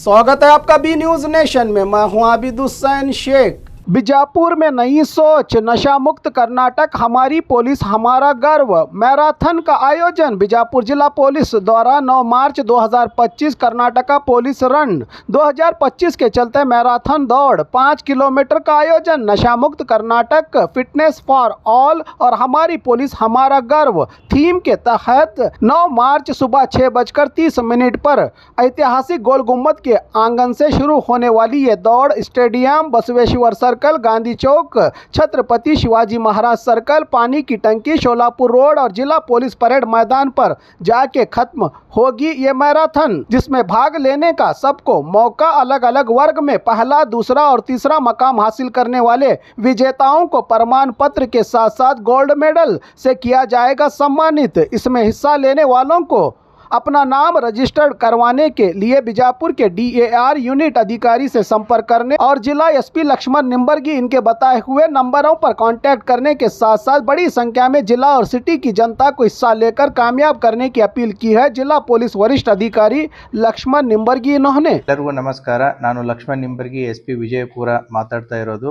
स्वागत है आपका बी न्यूज नेशन में। मैं हूं आबिद हुसैन शेख। बीजापुर में नई सोच, नशा मुक्त कर्नाटक, हमारी पुलिस हमारा गर्व मैराथन का आयोजन बीजापुर जिला पुलिस द्वारा 9 मार्च 2025 कर्नाटका पुलिस रन 2025 के चलते मैराथन दौड़ 5 किलोमीटर का आयोजन नशा मुक्त कर्नाटक, फिटनेस फॉर ऑल और हमारी पुलिस हमारा गर्व थीम के तहत 9 मार्च सुबह 6:30 पर ऐतिहासिक गोल गुम्बद के आंगन से शुरू होने वाली ये दौड़ स्टेडियम, बसवेश्वर सर्कल, गांधी चौक, छत्रपति शिवाजी महाराज सर्कल, पानी की टंकी, शोलापुर रोड और जिला पुलिस परेड मैदान पर जाके खत्म होगी ये मैराथन, जिसमें भाग लेने का सबको मौका अलग अलग वर्ग में पहला, दूसरा और तीसरा मकाम हासिल करने वाले विजेताओं को प्रमाण पत्र के साथ साथ गोल्ड मेडल से किया जाएगा सम्मानित। इसमें हिस्सा लेने वालों को अपना नाम रजिस्टर्ड करवाने के लिए बीजापुर के DAR यूनिट अधिकारी से संपर्क करने और जिला SP लक्ष्मण निम्बर्गी इनके बताए हुए नंबरों पर कांटेक्ट करने के साथ साथ बड़ी संख्या में जिला और सिटी की जनता को हिस्सा लेकर कामयाब करने की अपील की है जिला पुलिस वरिष्ठ अधिकारी लक्ष्मण निम्बर्गी। इन्होंने ಎಲ್ಲರಿಗೂ ನಮಸ್ಕಾರ। ನಾನು ಲಕ್ಷ್ಮಣ್ ನಿಂಬರ್ಗಿ SP ವಿಜಯಪುರ ಮಾತಾಡ್ತಾ ಇರೋದು।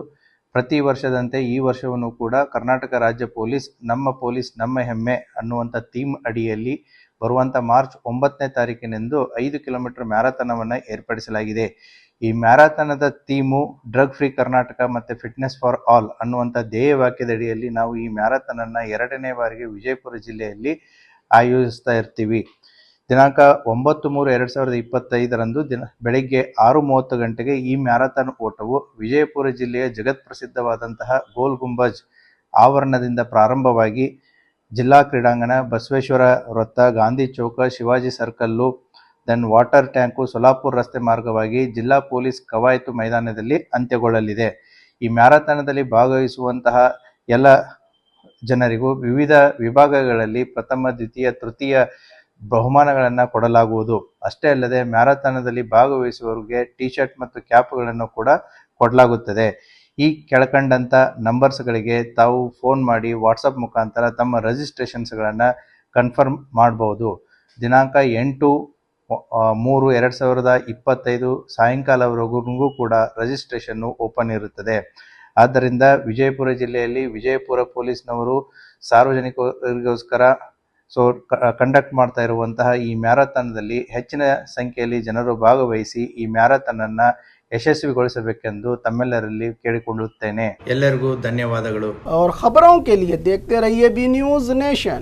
ಪ್ರತಿ ವರ್ಷದಂತೆ ಈ ವರ್ಷವೂ ಕೂಡ ಕರ್ನಾಟಕ ರಾಜ್ಯ ಪೊಲೀಸ್ ನಮ್ಮ ಹೆಮ್ಮೆ ಅನ್ನುವಂಥ ಥೀಮ್ ಅಡಿಯಲ್ಲಿ ಬರುವಂಥ ಮಾರ್ಚ್ 9ನೇ ತಾರೀಕಿನಂದು 5 ಕಿಲೋಮೀಟರ್ ಮ್ಯಾರಥಾನವನ್ನು ಏರ್ಪಡಿಸಲಾಗಿದೆ। ಈ ಮ್ಯಾರಥಾನದ ಥೀಮು ಡ್ರಗ್ ಫ್ರೀ ಕರ್ನಾಟಕ ಮತ್ತು ಫಿಟ್ನೆಸ್ ಫಾರ್ ಆಲ್ ಅನ್ನುವಂಥ ಧ್ಯೇಯ ವಾಕ್ಯದಡಿಯಲ್ಲಿ ನಾವು ಈ ಮ್ಯಾರಥಾನನ್ನು 2ನೇ ಬಾರಿಗೆ ವಿಜಯಪುರ ಜಿಲ್ಲೆಯಲ್ಲಿ ಆಯೋಜಿಸ್ತಾ ಇರ್ತೀವಿ। ದಿನಾಂಕ 9/3/2025 ಬೆಳಗ್ಗೆ 6:30 ಗಂಟೆಗೆ ಈ ಮ್ಯಾರಥಾನ್ ಓಟವು ವಿಜಯಪುರ ಜಿಲ್ಲೆಯ ಜಗತ್ ಪ್ರಸಿದ್ಧವಾದಂತಹ ಗೋಲ್ ಗುಂಬಜ್ ಆವರಣದಿಂದ ಪ್ರಾರಂಭವಾಗಿ ಜಿಲ್ಲಾ ಕ್ರೀಡಾಂಗಣ, ಬಸವೇಶ್ವರ ವೃತ್ತ, ಗಾಂಧಿ ಚೌಕ, Shivaji circle, then water tank, Solapur ರಸ್ತೆ ಮಾರ್ಗವಾಗಿ ಜಿಲ್ಲಾ ಪೊಲೀಸ್ ಕವಾಯತು ಮೈದಾನದಲ್ಲಿ ಅಂತ್ಯಗೊಳ್ಳಲಿದೆ। ಈ ಮ್ಯಾರಥಾನದಲ್ಲಿ ಭಾಗವಹಿಸುವಂತಹ ಎಲ್ಲ ಜನರಿಗೂ ವಿವಿಧ ವಿಭಾಗಗಳಲ್ಲಿ ಪ್ರಥಮ, ದ್ವಿತೀಯ, ತೃತೀಯ ಬಹುಮಾನಗಳನ್ನು ಕೊಡಲಾಗುವುದು। ಅಷ್ಟೇ ಅಲ್ಲದೆ ಮ್ಯಾರಥಾನದಲ್ಲಿ ಭಾಗವಹಿಸುವವರಿಗೆ T-ಶರ್ಟ್ ಮತ್ತು ಕ್ಯಾಪ್ಗಳನ್ನು ಕೂಡ ಕೊಡಲಾಗುತ್ತದೆ। ಈ ಕೆಳಕಂಡಂಥ ನಂಬರ್ಸ್ಗಳಿಗೆ ತಾವು ಫೋನ್ ಮಾಡಿ ವಾಟ್ಸಪ್ ಮುಖಾಂತರ ತಮ್ಮ ರಿಜಿಸ್ಟ್ರೇಷನ್ಸ್ಗಳನ್ನು ಕನ್ಫರ್ಮ್ ಮಾಡಬಹುದು। ದಿನಾಂಕ 8/3/2025 ಸಾಯಂಕಾಲವರೆಗೂ ಕೂಡ ರಿಜಿಸ್ಟ್ರೇಷನ್ನು ಓಪನ್ ಇರುತ್ತದೆ। ಆದ್ದರಿಂದ ವಿಜಯಪುರ ಜಿಲ್ಲೆಯಲ್ಲಿ ವಿಜಯಪುರ ಪೊಲೀಸ್ನವರು ಸಾರ್ವಜನಿಕರಿಗೋಸ್ಕರ ಕಂಡಕ್ಟ್ ಮಾಡ್ತಾ ಇರುವಂತಹ ಈ ಮ್ಯಾರಥಾನದಲ್ಲಿ ಹೆಚ್ಚಿನ ಸಂಖ್ಯೆಯಲ್ಲಿ ಜನರು ಭಾಗವಹಿಸಿ ಈ ಮ್ಯಾರಥಾನನ್ನು ಯಶಸ್ವಿಗೊಳಿಸಬೇಕೆಂದು ತಮ್ಮೆಲ್ಲರಲ್ಲಿ ಕೇಳಿಕೊಳ್ಳುತ್ತೇನೆ। ಎಲ್ಲರಿಗೂ ಧನ್ಯವಾದಗಳು। और खबरों के लिए देखते रहिए बी न्यूज नेशन।